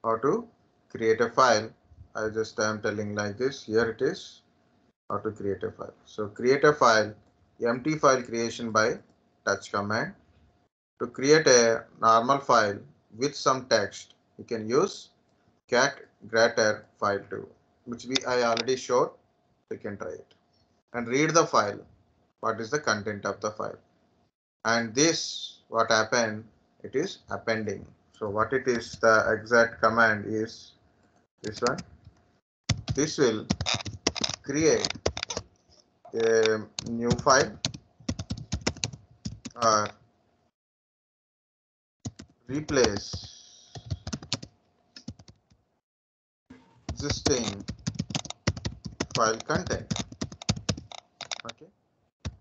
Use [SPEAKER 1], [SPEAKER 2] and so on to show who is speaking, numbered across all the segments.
[SPEAKER 1] how to create a file. I just am telling like this. Here it is, how to create a file. So create a file, empty file creation by touch command. To create a normal file with some text, you can use cat greater file 2, which I already showed. You can try it and read the file. What is the content of the file? And this, what happened? It is appending. So what it is, the exact command is this one. This will create a new file or replace existing file content. Okay,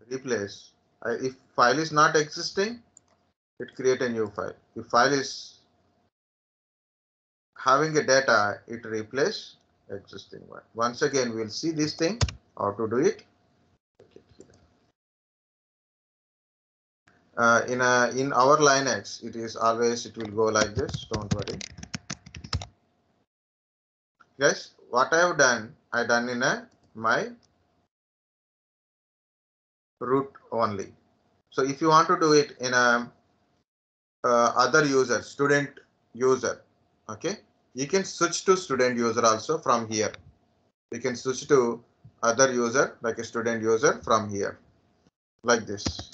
[SPEAKER 1] replace. If file is not existing, it create a new file. If file is having a data, it replace existing one. Once again, we'll see this thing, how to do it. In our Linux, it is always, it will go like this. Don't worry, guys. What I have done, I done in my root only. So if you want to do it in a other user, student user, okay, you can switch to student user also from here. You can switch to other user like a student user from here, like this.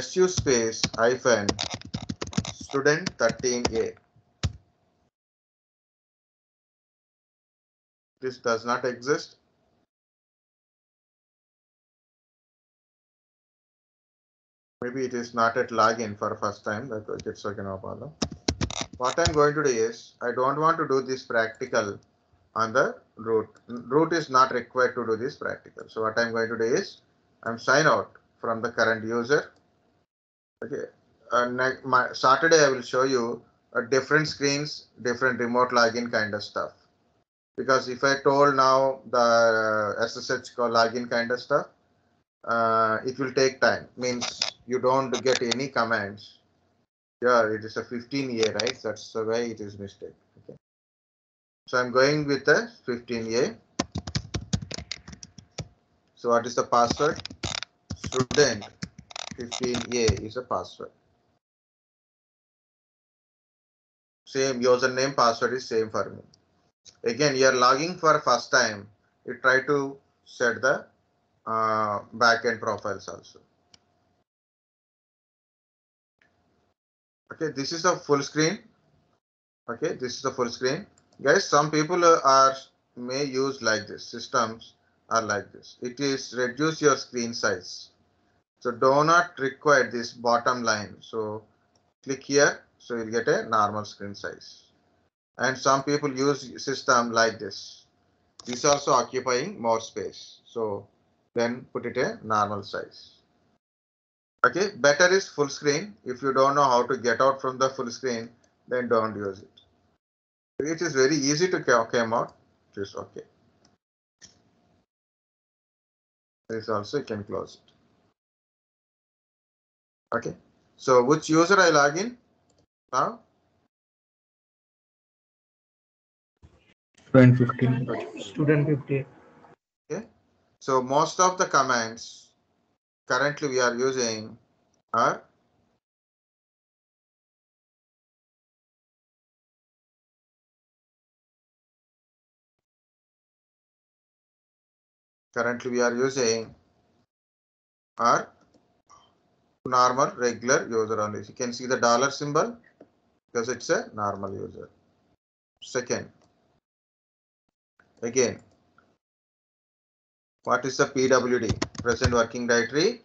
[SPEAKER 1] su space hyphen student 13a. This does not exist. Maybe it is not at login for first time. It's okay, no problem. What I'm going to do is, I don't want to do this practical on the root. Root is not required to do this practical. So what I'm going to do is, I'm sign out from the current user. Okay. My Saturday I will show you different screens, different remote login kind of stuff. Because if I told now the SSH login kind of stuff, it will take time. Means you don't get any commands. Yeah, it is a 15A, right? That's the way it is mistake. Okay. So I'm going with the 15A. So what is the password? Student 15A is a password. Same username, password is same for me. Again, you are logging for first time. You try to set the backend profiles also. Okay, this is the full screen. Okay, this is the full screen. Guys, some people may use like this. Systems are like this. It is reduce your screen size. So do not require this bottom line. So click here. So you'll get a normal screen size. And some people use system like this. This is also occupying more space. So then put it a normal size. Okay, better is full screen. If you don't know how to get out from the full screen, then don't use it. It is very easy to come out. It is okay. This also you can close it. Okay. So which user I log in now?
[SPEAKER 2] Student 15.
[SPEAKER 3] Student 50.
[SPEAKER 1] Okay. So most of the commands currently we are using are normal regular user only. You can see the dollar symbol because it's a normal user. Second, again, what is the PWD? Present working directory.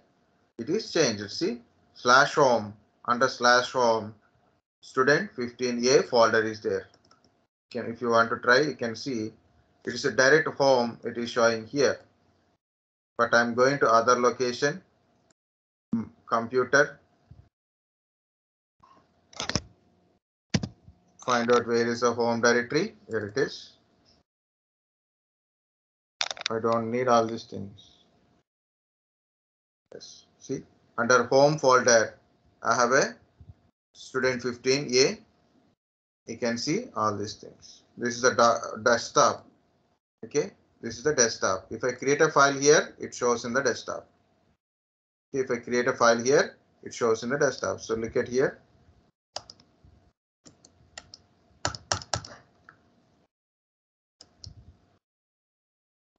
[SPEAKER 1] It is changed. See, /home under /home student 15A folder is there. If you want to try, you can see it is a direct home. It is showing here. But I'm going to other location, computer, find out where is the home directory. Here it is. I don't need all these things. Yes, see, under home folder, I have a student 15A you can see all these things. This is the desktop. Okay, this is the desktop. If I create a file here, it shows in the desktop. If I create a file here, it shows in the desktop. So look at here.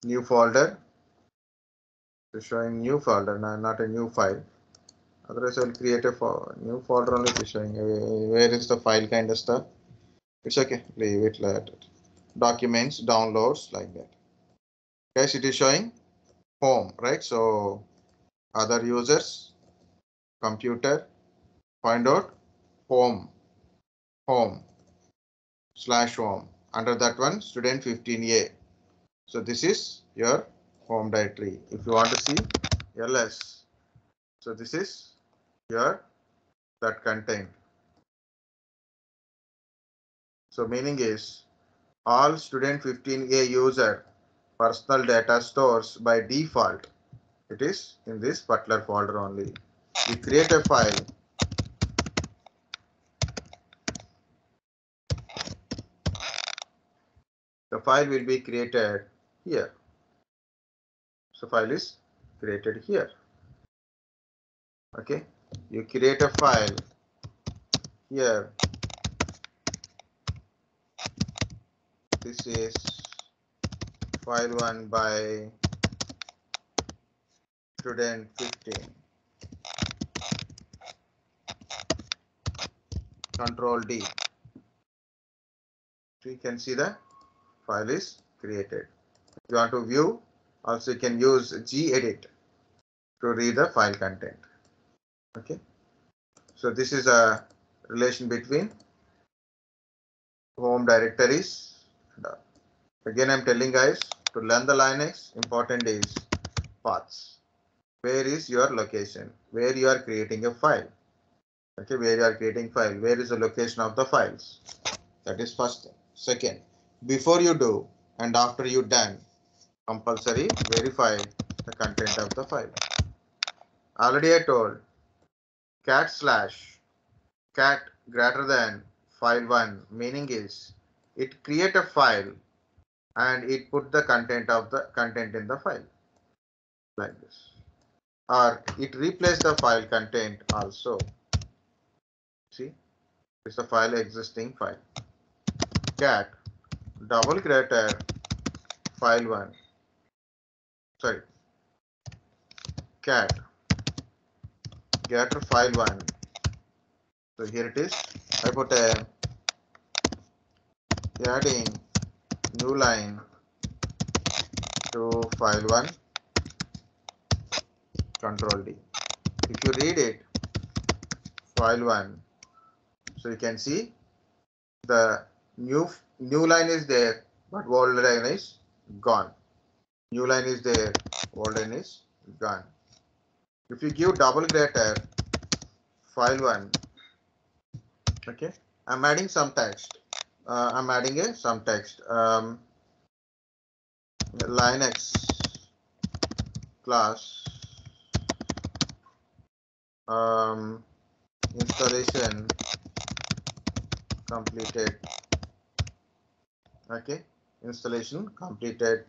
[SPEAKER 1] New folder. It's showing new folder, not a new file. Otherwise, I will create a new folder only. It's showing where is the file kind of stuff. It's okay. Leave it like that. Documents, downloads, like that. Guys, it is showing home, right? So other users, computer, find out home /home. Under that one, student 15A. So this is your home directory. If you want to see ls, so this is your that content. So meaning is all student 15A user personal data stores by default. It is in this particular folder only. We create a file. The file will be created here. So file is created here. Okay. You create a file here. This is file 1 by student 15. Control D. So you can see the file is created. If you want to view, also you can use gedit to read the file content. Okay. So this is a relation between home directories. Again, I'm telling guys, to learn the Linux, important is paths. Where is your location? Where you are creating a file? Okay, where you are creating file? Where is the location of the files? That is first thing. Second, before you do and after you done, compulsory verify the content of the file. Already I told cat greater than file1, meaning is it create a file and it put the content in the file like this, or it replace the file content also. See, it's a file existing file. Cat double greater file1. Sorry, cat greater file1. So here it is. I put a adding new line to file1. Control D. If you read it, file1. So you can see the new line is there, but old line is gone. New line is there, old line is gone. If you give double greater file1, okay, I'm adding some text. I'm adding some text. Linux class installation completed. Okay, installation completed.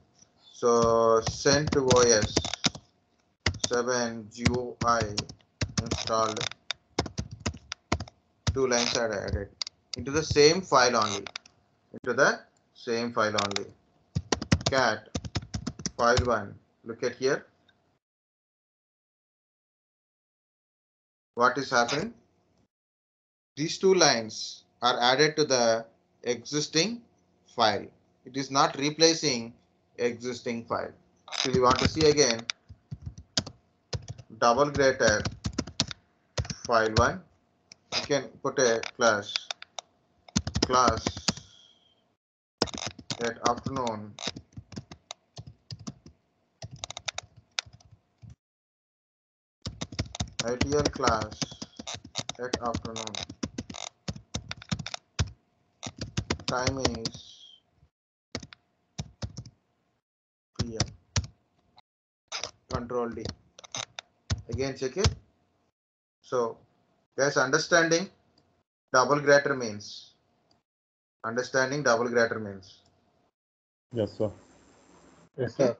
[SPEAKER 1] So send to OS 7 GUI installed. 2 lines are added into the same file only. Cat file1. Look at here. What is happening? These 2 lines are added to the existing file. It is not replacing existing file. So we want to see again, double greater file1. You can put a class at afternoon ideal class at afternoon. Time is PM. Control D. Again check it. So guys, understanding double greater means Understanding double greater means.
[SPEAKER 2] Yes, sir.
[SPEAKER 3] Yes,
[SPEAKER 1] Okay.
[SPEAKER 3] sir.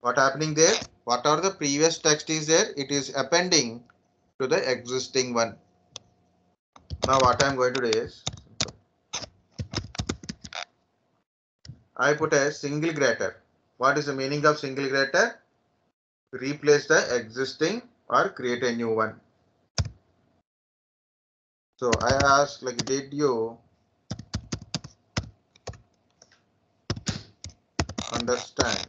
[SPEAKER 1] What happening there? Whatever the previous text is there, it is appending to the existing one. Now what I am going to do is, I put a single greater. What is the meaning of single greater? Replace the existing or create a new one. So I ask, like, did you understand?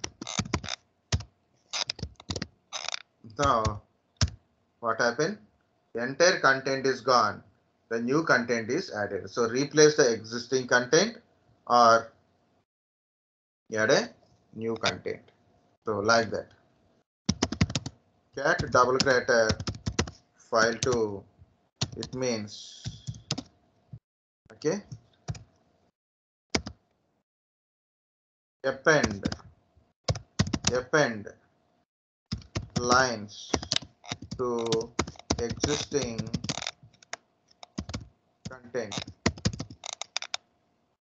[SPEAKER 1] Now what happened? The entire content is gone. The new content is added. So replace the existing content or add a new content. So like that. Cat double greater file2. It means, okay, append lines to existing content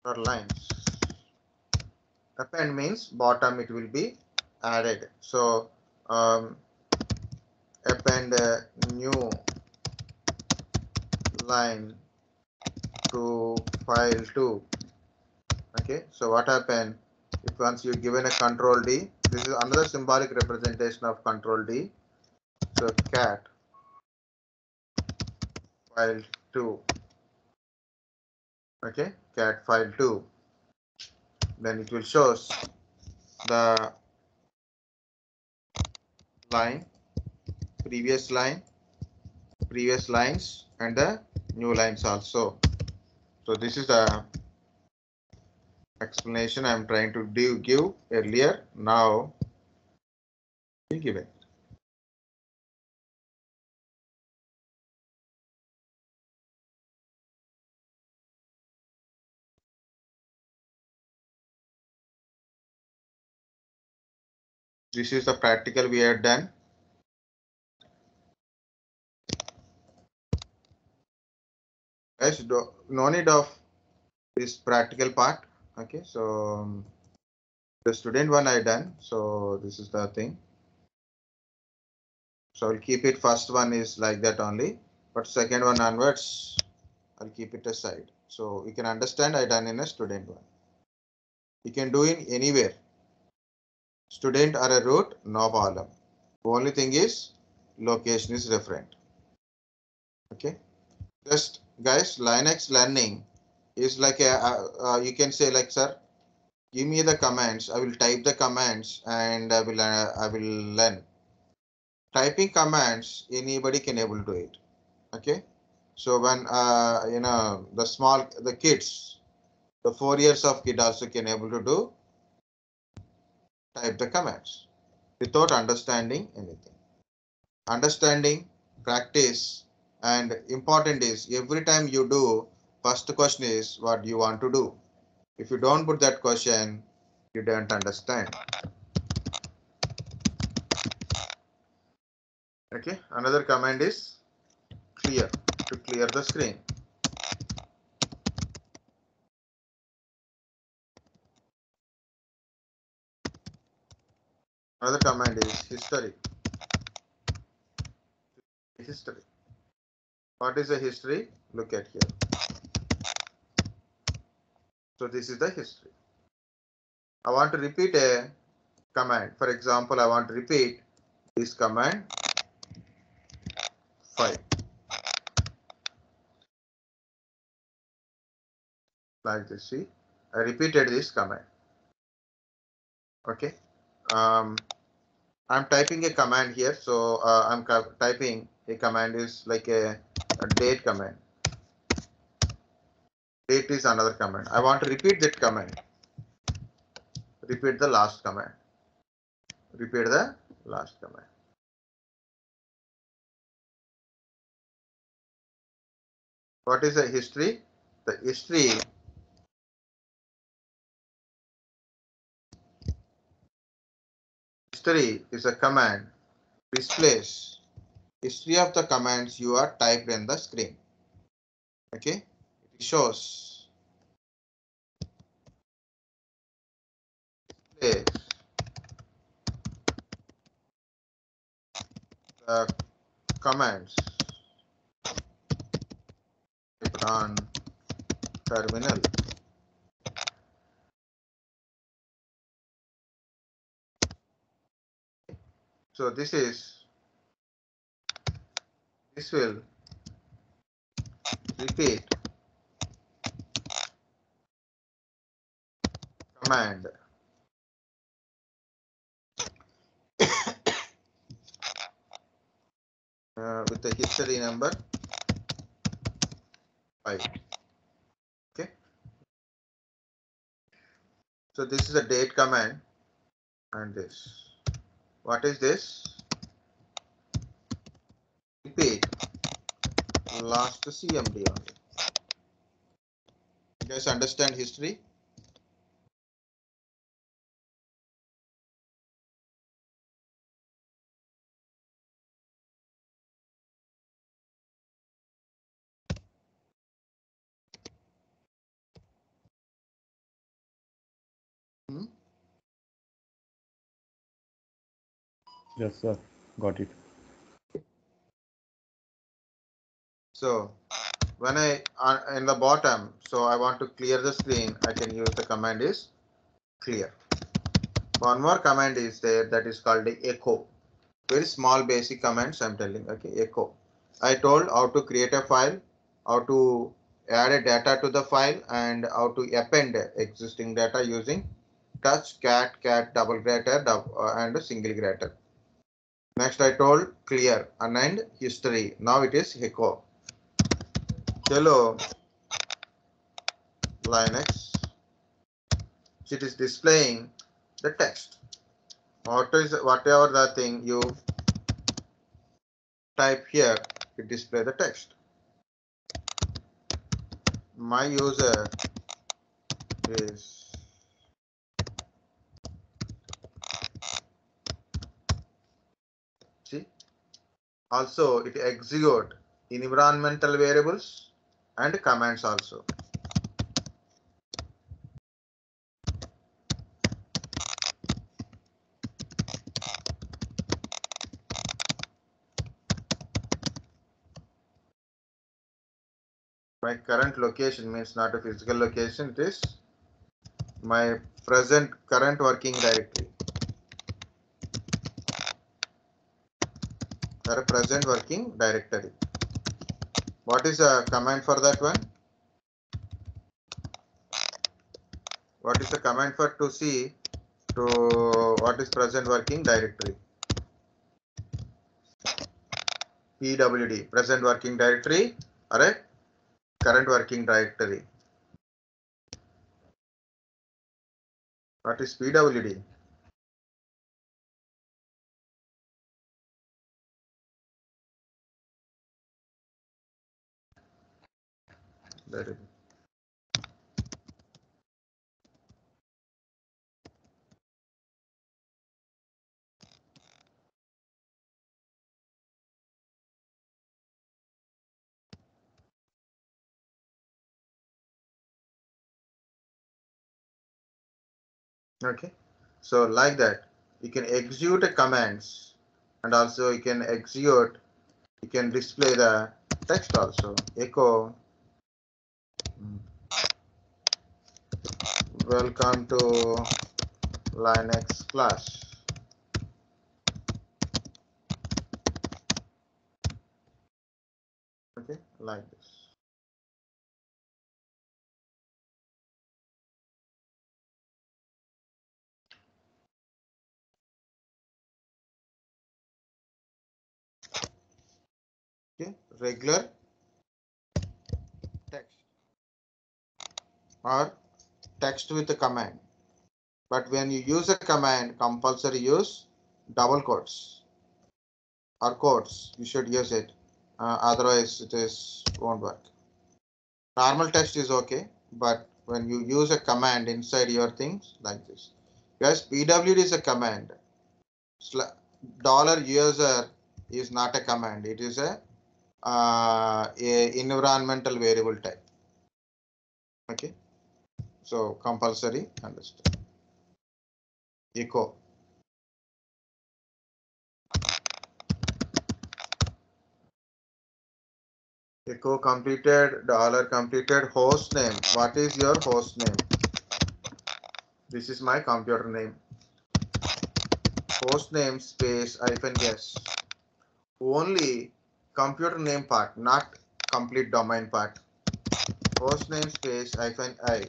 [SPEAKER 1] or lines. Append means bottom it will be added. So append a new line to file2. Okay, so what happened if once you given a control D, this is another symbolic representation of control D. So cat file2, okay, cat file2, then it will shows the line, previous line, previous lines and the new lines also. So this is the explanation I am trying to give earlier. Now we give it. This is the practical we have done. Guys, no need of this practical part. Okay, so the student one I done. So this is the thing. So I'll keep it. First one is like that only, but second one onwards, I'll keep it aside. So you can understand I done in a student one. You can do in anywhere. Student or a root, no problem. Only thing is location is different. Okay. Just guys, Linux learning is like a you can say like, sir, give me the commands. I will type the commands and I will learn. Typing commands anybody can able to do it. Okay. So when the kids, the 4 years of kid also can able to do type the commands without understanding anything. Understanding, practice, and important is every time you do, first question is what you want to do. If you don't put that question, you don't understand. Okay, another command is clear, to clear the screen. Another command is history. History. What is the history? Look at here. So this is the history. I want to repeat a command. For example, I want to repeat this command 5. Like this. See, I repeated this command. Okay. I'm typing a command here. So I'm typing a command is like a date command. Date is another command. I want to repeat that command. Repeat the last command. Repeat the last command. What is the history? The history is a command displays history of the commands you are typed in the screen. Okay, it shows commands on terminal. So this will repeat command with the history number 5. Okay. So this is a date command, and this. What is this? Repeat last CMD only. You guys understand history?
[SPEAKER 2] Yes, sir. Got it.
[SPEAKER 1] So when I in the bottom, so I want to clear the screen, I can use the command is clear. One more command is there, that is called the echo. Very small basic commands I'm telling. Okay, echo. I told how to create a file, how to add a data to the file, and how to append existing data using touch, cat, double greater, and single greater. Next I told clear, unend history. Now it is echo. Hello Linux. It is displaying the text. Whatever the thing you type here, it display the text. My user is see. Also it execute environmental variables and commands also. My current location means not a physical location, it is my current working directory. Or present working directory. What is the command for that one? What is the command for to see to what is present working directory? PWD, present working directory, or a current working directory. What is PWD? Very good. Okay, so like that you can execute a commands, and also you can display the text also. Echo welcome to Linux class. Okay, like this. Okay, regular text or text with a command. But when you use a command, compulsory use double quotes or quotes. You should use it. Otherwise, won't work. Normal text is okay, but when you use a command inside your things like this, yes, pwd is a command. $user is not a command. It is a environmental variable type. Okay, so compulsory understand. Echo. echo completed, dollar completed, host name. What is your host name? This is my computer name. Host name space hyphen yes. Only computer name part, not complete domain part. Host name space hyphen I.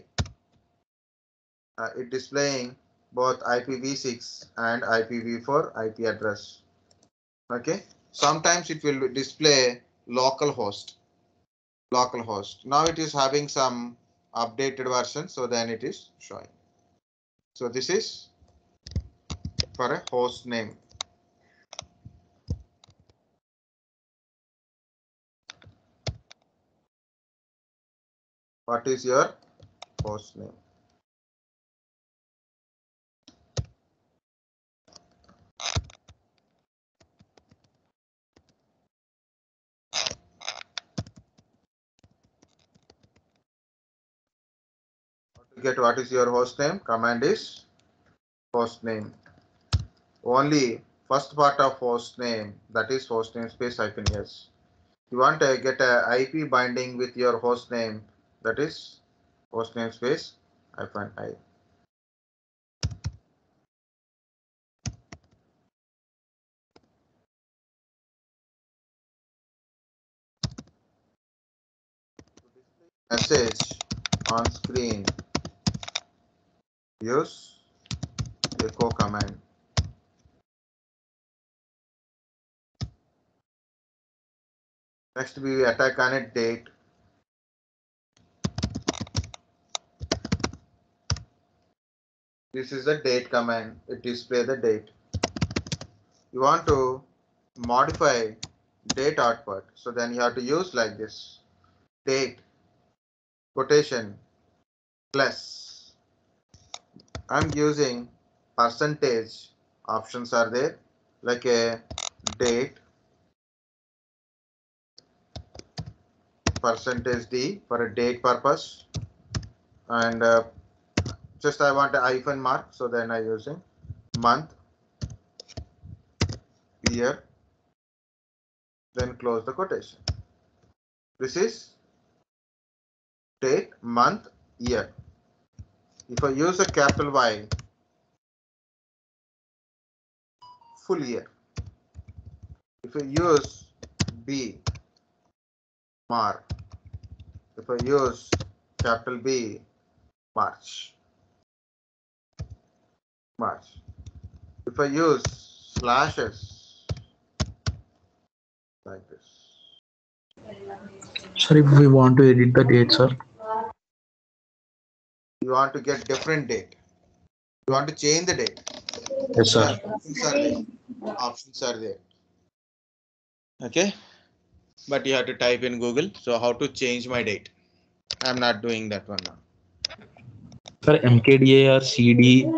[SPEAKER 1] It displaying both IPv6 and IPv4 IP address. Okay. Sometimes it will display localhost. Localhost. Now it is having some updated version, so then it is showing. So this is for a host name. What is your host name? To get what is your host name, command is host name. Only first part of host name, that is host name space hyphen yes. You want to get a IP binding with your host name, that is host name space hyphen I. Message on screen, use echo command. Next we attack on a date. This is the date command. It displays the date. You want to modify date output, so then you have to use like this: date quotation plus. I'm using percentage. Options are there, like a date percentage D for a date purpose, and just I want a hyphen mark, so then I using month, year, then close the quotation. This is date, month, year. If I use a capital Y, full year. If I use B, Mar. If I use capital B, March. March. If I use slashes like this,
[SPEAKER 3] Sir, if we want to edit the date, sir.
[SPEAKER 1] you want to get different date. You want to change the date.
[SPEAKER 3] Yes, sir.
[SPEAKER 1] Options are there. Options are there. Okay. But you have to type in Google. So how to change my date? I'm not doing that one now.
[SPEAKER 3] Sir, MKDA or CD,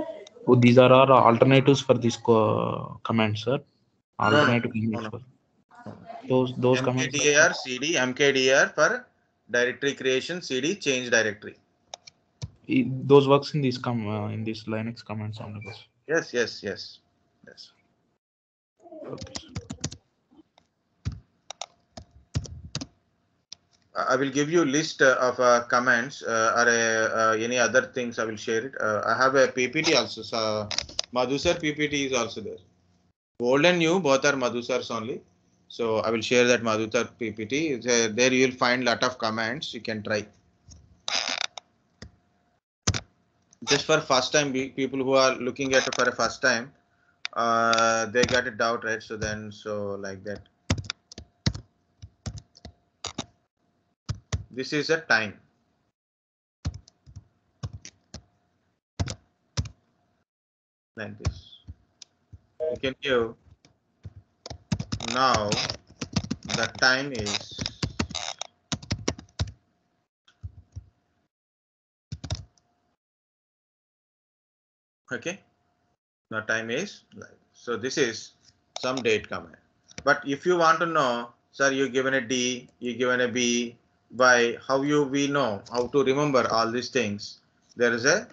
[SPEAKER 3] these are our alternatives for this command, sir. Alternative commands for those commands.
[SPEAKER 1] MKDR CD, MKDR for directory creation, CD change directory.
[SPEAKER 3] Those works in this in this Linux commands only.
[SPEAKER 1] Yes, yes, yes, yes.
[SPEAKER 3] Okay, sir.
[SPEAKER 1] I will give you list of commands or any other things. I will share it. I have a PPT also. So Madhu sir PPT is also there. Old and new both are Madhu sir's only. So I will share that Madhu sir PPT. There you will find lot of commands you can try. Just for first time, people who are looking at it for a first time, they got a doubt, right? So then, so like that. This is a time. Like this. You can give now the time is okay. Now time is like so. This is some date command. But if you want to know, sir, you given a D, you given a B, Y, how we know how to remember all these things? There is a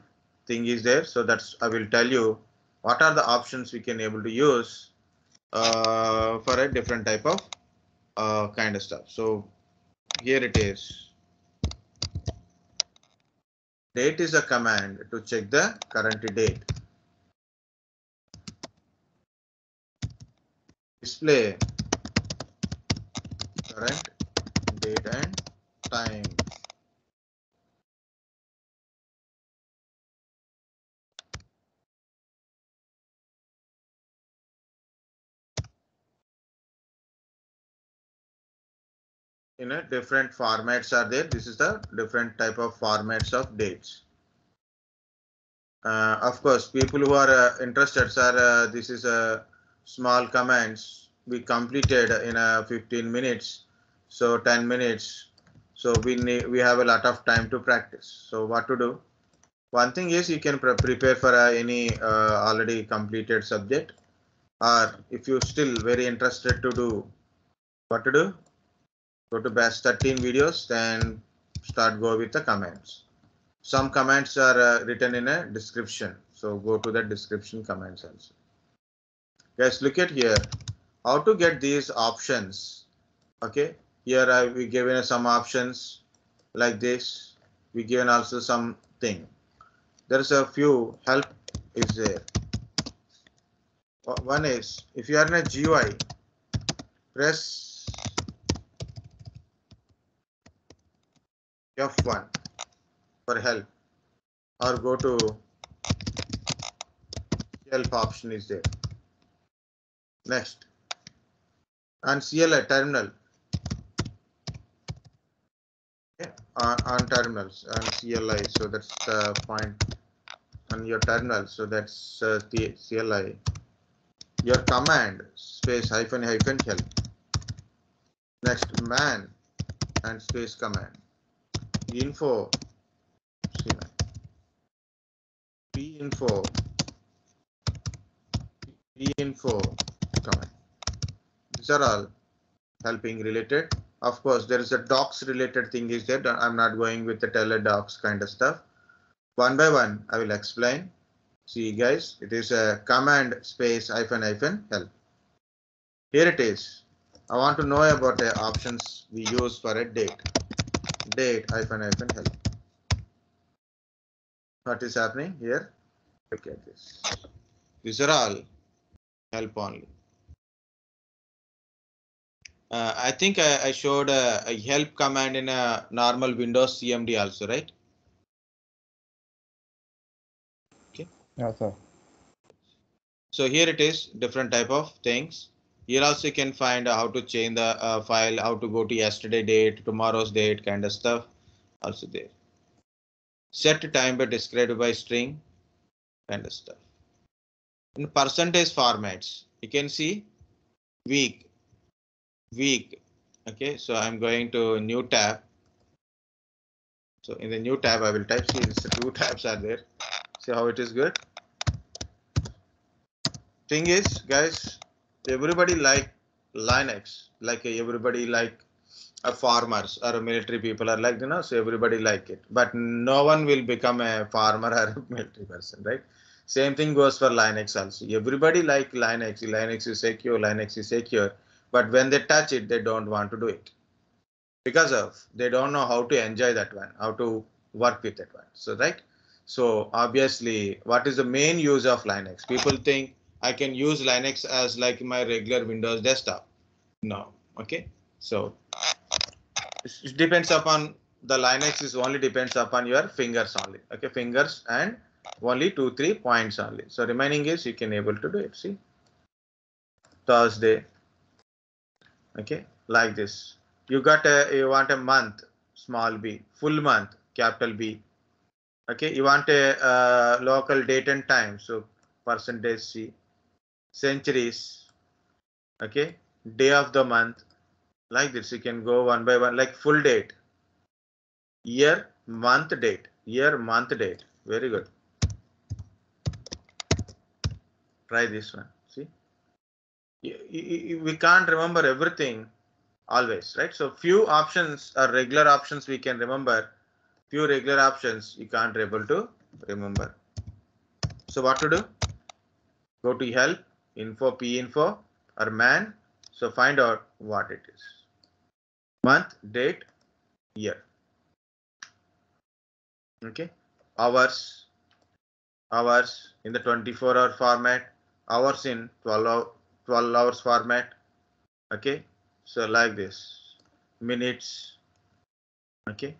[SPEAKER 1] thing is there. So that's I will tell you what are the options we can able to use for a different type of kind of stuff. So here it is. Date is a command to check the current date. Display current date and time. In a different formats are there. This is the different type of formats of dates. Of course, people who are interested, sir, this is a small commands we completed in 15 minutes, so 10 minutes. So we have a lot of time to practice. So what to do? One thing is you can prepare for any already completed subject, or if you still very interested to do, what to do? Go to batch 13 videos, then go with the commands. Some commands are written in a description, so go to the description commands also. Guys, look at here how to get these options. Okay, here we given some options like this. We given also something. There's a few help is there. One is if you are in a GUI, press F1 for help, or go to help option is there. Next, on CLI terminal, okay, on terminals on CLI, so that's the point on your terminal. So that's the CLI. Your command space hyphen hyphen help. Next, man and space command. Info, p-info command. These are all helping related. Of course, there is a docs related thing is there. I'm not going with the teledocs kind of stuff. One by one, I will explain. See guys, it is a command space hyphen hyphen help. Here it is. I want to know about the options we use for a date. Date hyphen hyphen help. What is happening here? Look at this. These are all help only. I think I showed a help command in a normal Windows CMD also, right? Okay.
[SPEAKER 2] Yeah, sir.
[SPEAKER 1] So here it is, different type of things. Here also you can find how to change the file, how to go to yesterday date, tomorrow's date kind of stuff also there. Set time by described by string kind of stuff. In percentage formats, you can see week. Okay, so I'm going to new tab. So in the new tab, I will type. See, the two tabs are there. See how it is good. Thing is, guys, everybody like Linux, like everybody like farmers or military people are like, so everybody like it, but no one will become a farmer or a military person, right? Same thing goes for Linux also. Everybody like Linux. Linux is secure, but when they touch it, they don't want to do it because of they don't know how to enjoy that one, how to work with that one. So right. So obviously, what is the main use of Linux? People think I can use Linux as like my regular Windows desktop. No. Okay. So it depends upon the Linux is only depends upon your fingers only. Okay, fingers and only 2-3 points only. So remaining is you can able to do it. See, Thursday. Okay, like this. You want a month, small b, full month, capital B. Okay, you want a local date and time, so percentage C. Centuries. Okay, day of the month. Like this, you can go one by one, like full date. Year, month, date. Year, month, date. Very good. Try this one. See, we can't remember everything always, right? So few options are regular options we can remember. Few regular options you can't able to remember. So what to do? Go to help, info, p-info, or man. So find out what it is. Month, date, year. Okay, hours in the 24-hour format, hours in 12 hours format. Okay, so like this, minutes. Okay,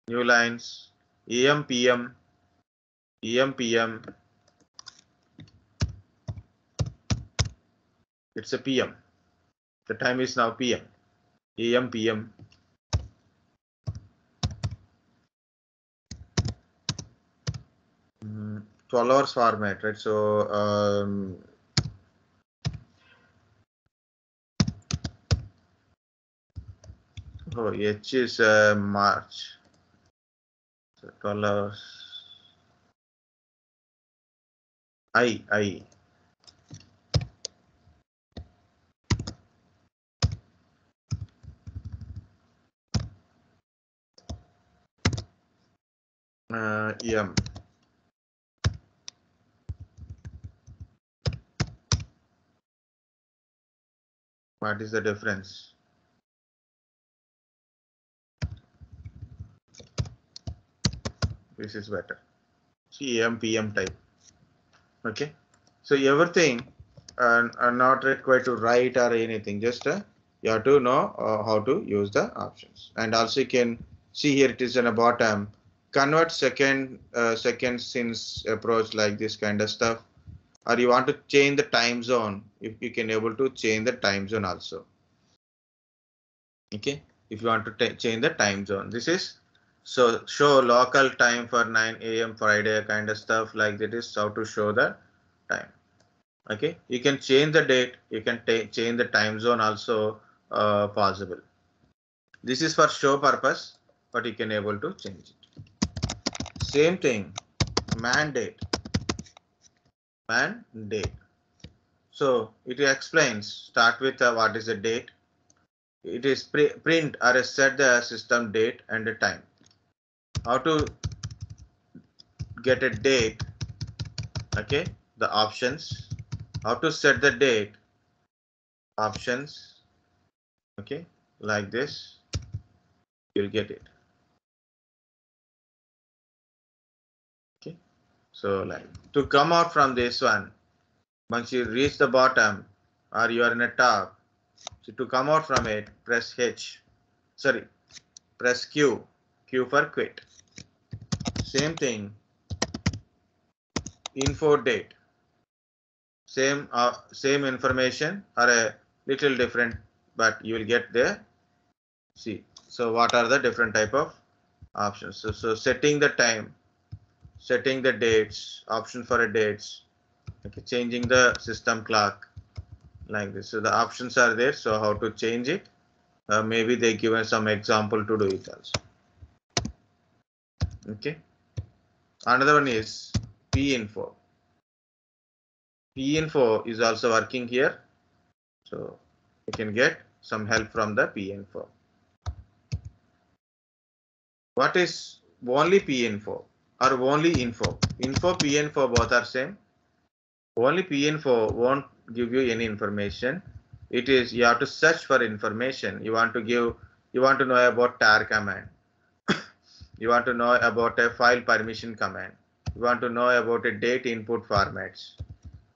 [SPEAKER 1] new lines, AM PM, it's a PM, the time is now PM, AM PM. 12 hours format, right? So H is March, so 12 hours. I M. What is the difference? This is better. See, AM PM type. Okay, so everything are not required to write or anything. Just you have to know how to use the options. And also you can see here it is in the bottom. Convert second since approach, like this kind of stuff. Or you want to change the time zone, if you can able to change the time zone also. Okay, if you want to change the time zone, this is so show local time for 9 AM Friday kind of stuff, like that is how to show the time. Okay, you can change the date, you can change the time zone also possible. This is for show purpose, but you can able to change it. Same thing, mandate. So it explains, start with what is the date. It is print or set the system date and the time. How to get a date? Okay, the options. How to set the date? Options. Okay, like this, you'll get it. Okay, so like to come out from this one, once you reach the bottom or you are in a top, so to come out from it, press press Q for quit. Same thing, info date, same information or a little different, but you will get there. See, so what are the different type of options? So setting the time, setting the dates, option for a dates, okay, changing the system clock, like this. So the options are there. So how to change it? Maybe they given some example to do it also. Okay. Another one is P-info. P-info is also working here. So you can get some help from the P-info. What is only P-info or only info? Info, P-info both are same. Only P-info won't give you any information. It is you have to search for information. You want to know about tar command. You want to know about a file permission command. You want to know about a date input formats.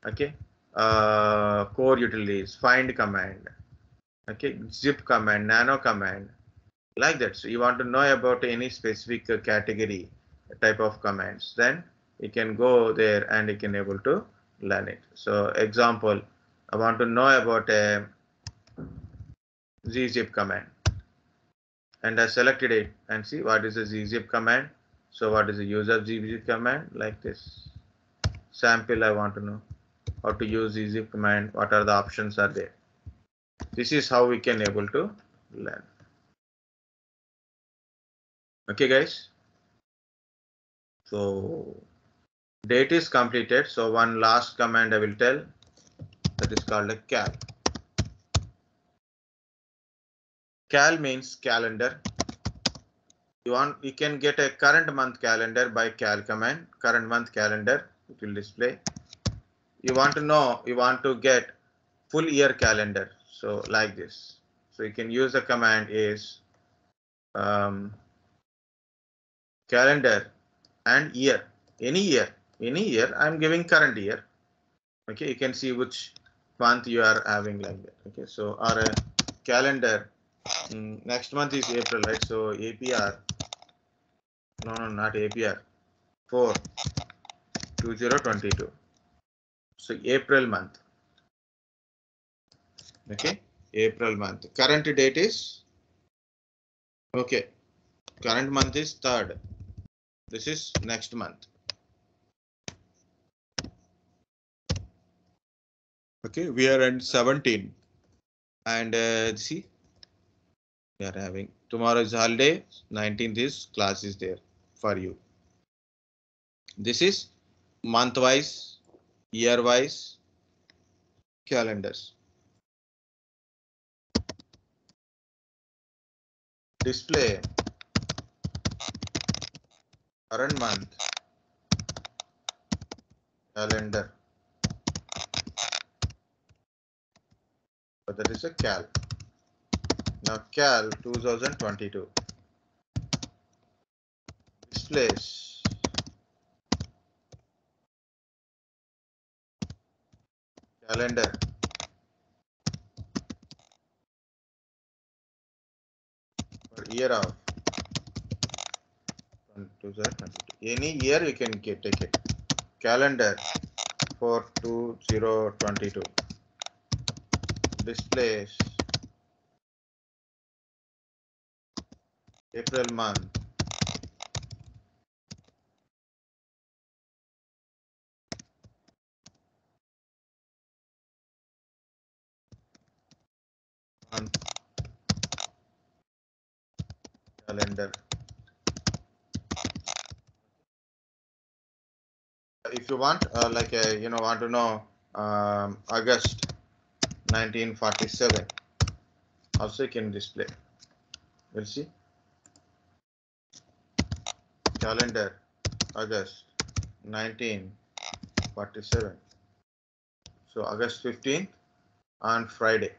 [SPEAKER 1] Okay, core utilities, find command. Okay, zip command, nano command, like that. So you want to know about any specific category type of commands, then you can go there and you can able to learn it. So example, I want to know about a gzip command, and I selected it and see what is the gzip command. So what is the use of gzip command, like this. Sample, I want to know how to use gzip command, what are the options are there. This is how we can able to learn. Okay guys, so date is completed. So one last command I will tell, that is called a cal. Cal means calendar. You can get a current month calendar by cal command. Current month calendar, it will display. You want to get full year calendar, so like this. So you can use the command is calendar and year. Any year. I'm giving current year. Okay, you can see which month you are having like that. Okay, so our calendar next month is April, right? So APR, no, not APR, 4/2022. So April month. Okay, April month. Current date is okay. Current month is 3rd. This is next month. Okay, we are at 17, and see, we are having tomorrow is holiday. 19th is class is there for you. This is month wise, year wise calendars. Display current month calendar. So that is a cal. Now cal 2022 displays calendar for year of 2022. Any year you can take it. Calendar for 2022 displays April month. Month calendar. If you want, want to know August 1947, also you can display. We'll see. Calendar August 1947. So August 15th on Friday.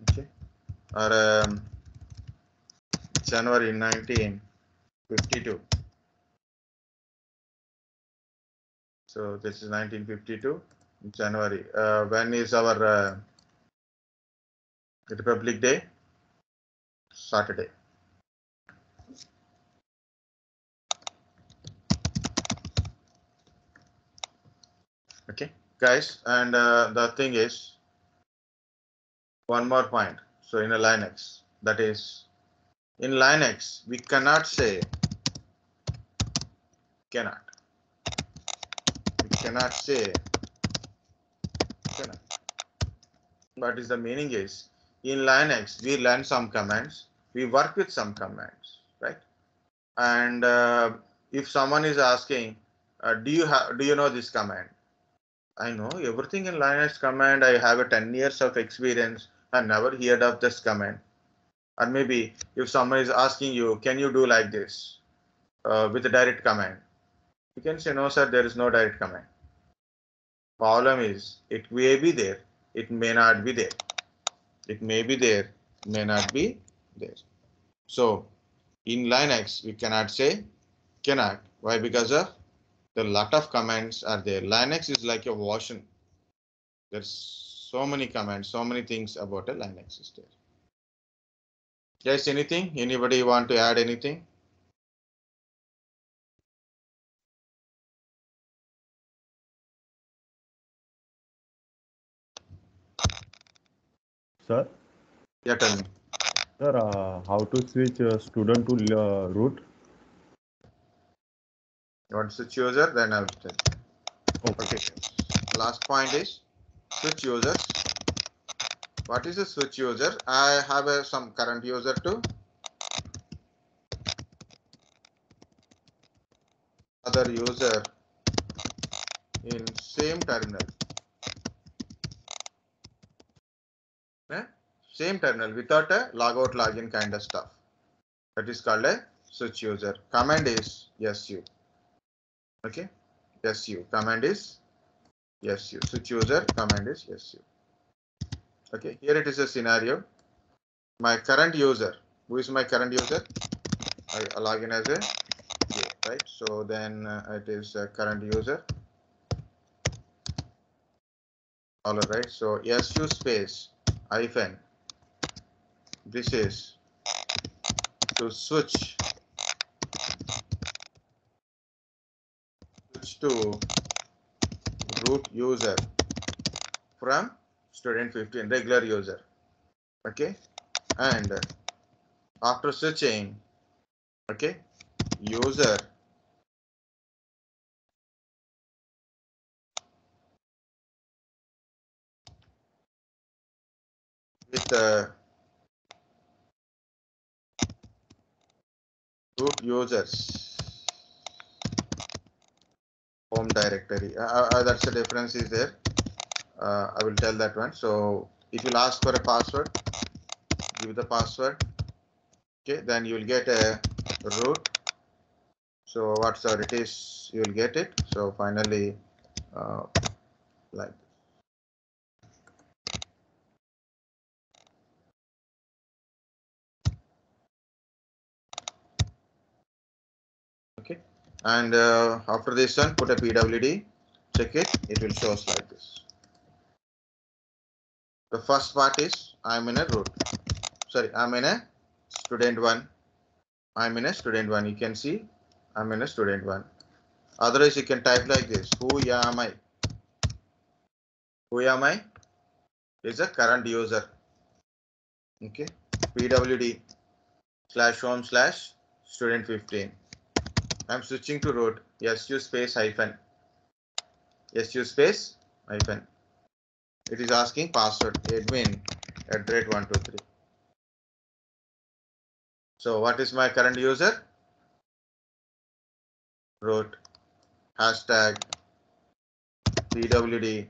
[SPEAKER 1] Okay. Or January 1952. So this is 1952 January. When is our Republic Day? Saturday. Okay, guys, and the thing is, one more point. So in a Linux, that is, in Linux, we cannot say cannot. We cannot say cannot. What is the meaning is, in Linux, we learn some commands, we work with some commands, right? And if someone is asking, do you know this command? I know everything in Linux command. I have a 10 years of experience. I never heard of this command. Or maybe if someone is asking you, can you do like this with a direct command? You can say, no, sir, there is no direct command. Problem is, it may be there, it may not be there. It may be there, may not be there. So in Linux, we cannot say cannot. Why? Because of the lot of commands are there. Linux is like a ocean. There's so many commands, so many things about a Linux is there. Yes, anything? Anybody want to add anything?
[SPEAKER 2] Sir,
[SPEAKER 1] Yeah, tell me.
[SPEAKER 2] sir, how to switch student to root?
[SPEAKER 1] What's the user? Then I'll tell you.
[SPEAKER 2] Okay.
[SPEAKER 1] Okay. Last point is switch users. What is a switch user? I have some current user to other user in same terminal. Same terminal without a logout login kind of stuff. That is called a switch user. Command is su. Okay, su. Command is su. Switch user command is su. Okay, here it is a scenario. my current user. Who is my current user? I log in as a right. So then it is a current user. All right. So su space hyphen. This is to switch to root user from student 15 regular user. Okay, and after switching, okay, user with root users home directory. That's the difference is there. I will tell that one. So it will ask for a password. Give the password. Okay, then you will get a root. So whatsoever it is, you will get it. So finally, like okay, and after this one, put a PWD. Check it. It will show us like this. The first part is I'm in a root. Sorry, I'm in a student one. I'm in a student one. You can see I'm in a student one. Otherwise, you can type like this. Who am I? Who am I? Is a current user. Okay. PWD /home /student 15. I'm switching to root. SU space hyphen. SU space hyphen. It is asking password admin @123. So what is my current user? Root. Hashtag PWD.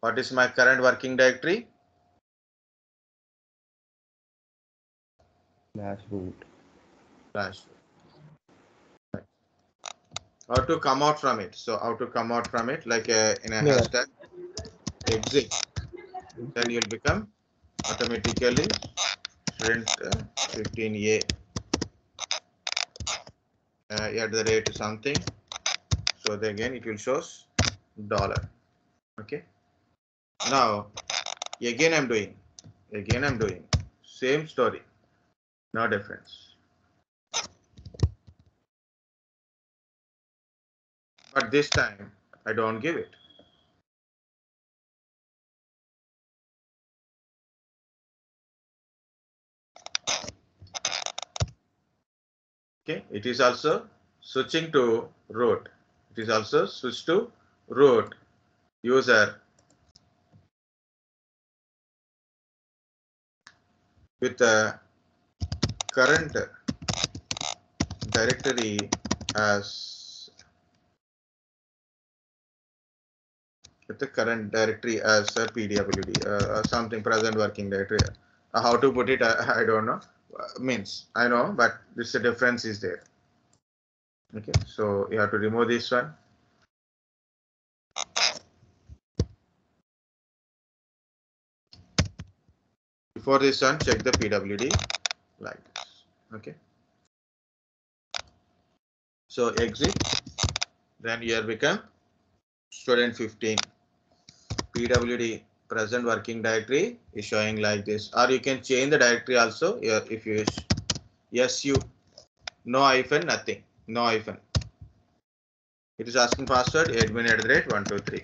[SPEAKER 1] What is my current working directory?
[SPEAKER 2] /root.
[SPEAKER 1] How to come out from it? So how to come out from it? Like in a hashtag exit. Then you'll become automatically student 15A at the rate something. So then again it will shows $. Okay. Now again I'm doing same story. No difference. But this time I don't give it. Okay, it is also switching to root. It is also switch to root user with the current directory as a PWD, something present working directory. How to put it, I don't know. Means I know, but this difference is there. Okay, so you have to remove this one. Before this one, check the PWD like this. Okay. So exit. Then here become student 15. PWD present working directory is showing like this. Or you can change the directory also here if you wish. SU. No hyphen, nothing. No hyphen. It is asking password admin @123.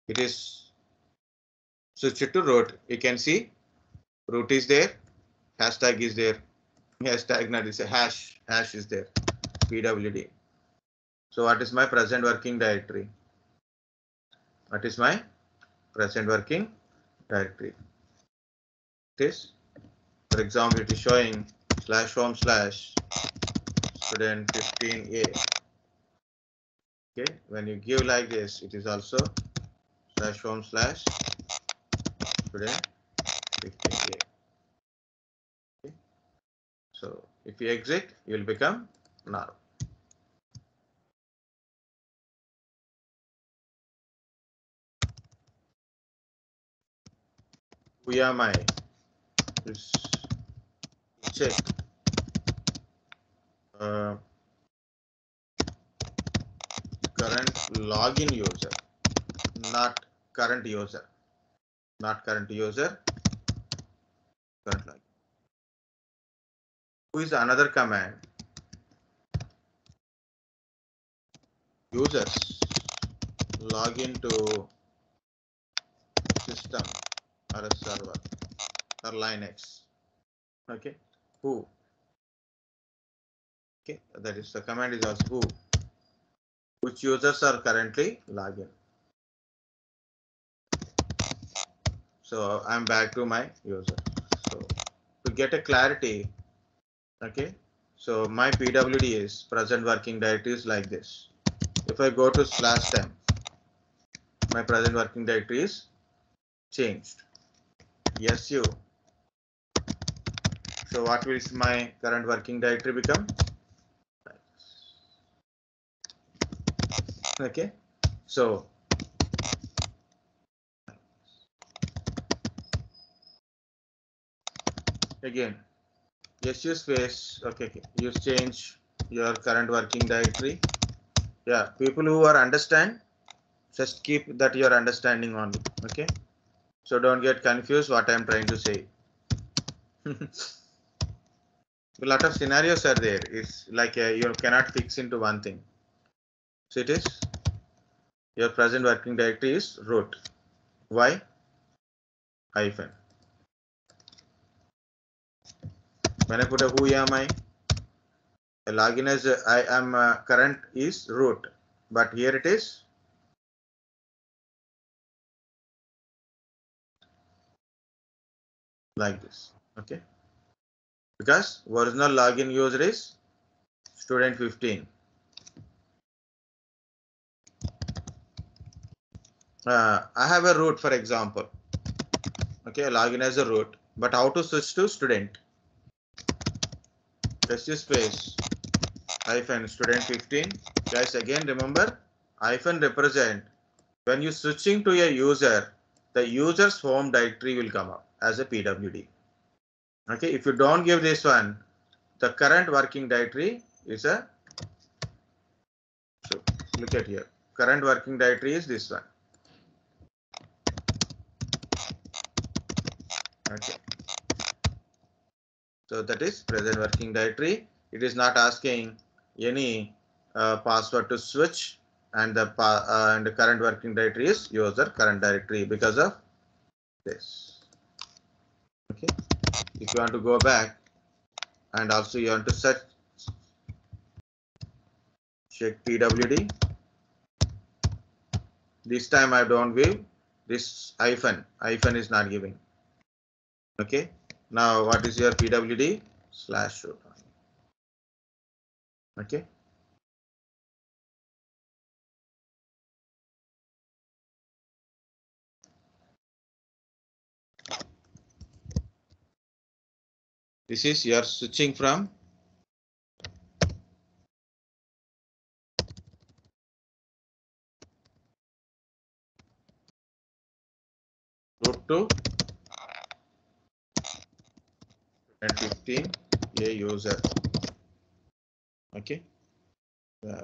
[SPEAKER 1] It is switched to root. You can see root is there, hashtag is there. Hashtag not is a hash is there. PWD. So what is my present working directory? What is my present working directory? It is, for example, it is showing /home /student 15A. Okay, when you give like this, it is also /home /student 15A. Okay. So if you exit, you will become null. Who am I? is check current login user, not current user, current login. Who is another command? Users login to system or a server or Linux. Okay, who? Okay, that is the command is also who. Which users are currently logged? So I'm back to my user. So to get a clarity, okay. So my PWD is present working directory is like this. If I go to /temp, my present working directory is changed. SU. So what will my current working directory become? Okay. So again, SU space. Okay. You change your current working directory. Yeah. People who are understand, just keep that your understanding only. Okay. So don't get confused what I'm trying to say. A lot of scenarios are there. It's like you cannot fix into one thing. So it is your present working directory is root. Why? Hyphen. When I put a who am I? A login as I am current is root, but here it is like this. Okay, because original login user is student 15. I have a root, for example. Okay, login as a root, but how to switch to student? Press space hyphen student 15. Guys, again remember hyphen represent when you switching to a user, the user's home directory will come up as a PWD. Okay, if you don't give this one, the current working directory is a, so look at here, current working directory is this one. Okay, so that is present working directory. It is not asking any password to switch, and the current working directory is user current directory because of this. Okay, if you want to go back and also you want to search, check PWD. This time I don't give this hyphen is not giving. Okay, now what is your PWD? /root. Okay, this is your switching from root to and 15 a user. Okay,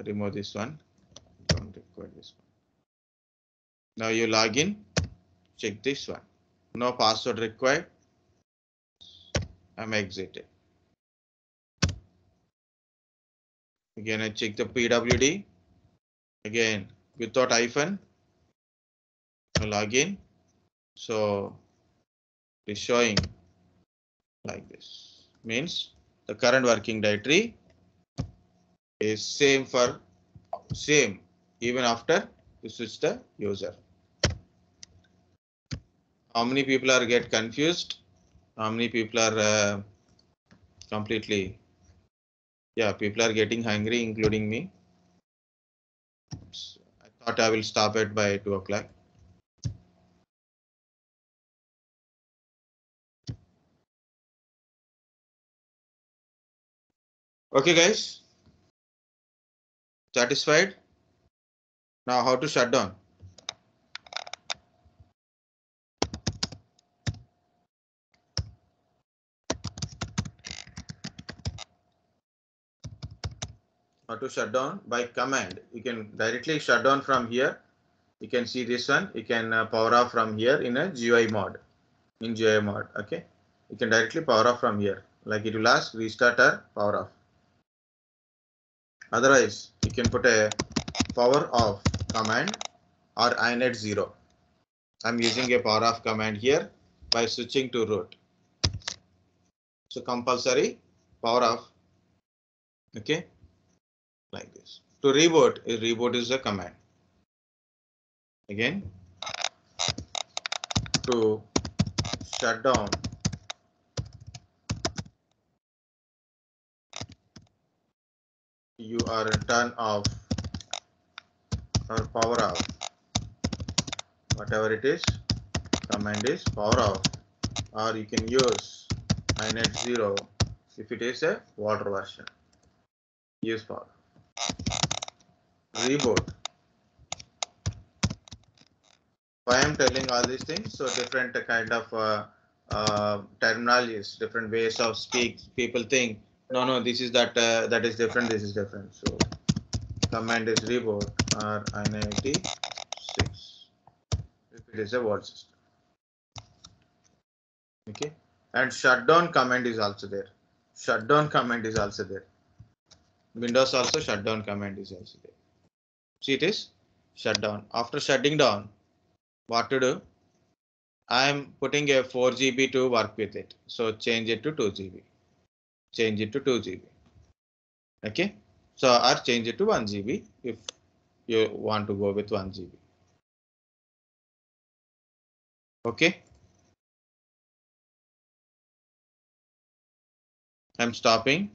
[SPEAKER 1] remove this one, don't require this one. Now you log in, check this one, no password required. I'm exited. Again I check the PWD, again without hyphen, log in. So it is showing like this, means the current working directory is same even after you switch the user. How many people are get confused? How many people are completely? Yeah, people are getting hungry, including me. So I thought I will stop it by 2 o'clock. Okay, guys. Satisfied? Now how to shut down? How to shut down? By command. You can directly shut down from here. You can see this one. You can power off from here in a GUI mode. In GUI mode, okay. You can directly power off from here. Like it will ask restart or power off. Otherwise, you can put a power off command or inet 0. I'm using a power off command here by switching to root. So compulsory power off. Okay, like this. To reboot is a command. Again, to shut down, you are turn off or power off. Whatever it is, command is power off, or you can use inet 0 if it is a water version. Use power. Reboot. Why I'm telling all these things? So different kind of terminologies, different ways of speak. People think, no, this is that that is different. This is different. So command is reboot or init 6 if it is a word system. Okay, and shutdown command is also there. Shutdown command is also there. Windows also shutdown command is also there. See, it is shutdown. After shutting down, what to do? I am putting a 4 GB to work with it. So change it to 2 GB. Change it to 2 GB. Okay. So or change it to 1 GB if you want to go with 1 GB. Okay. I'm stopping.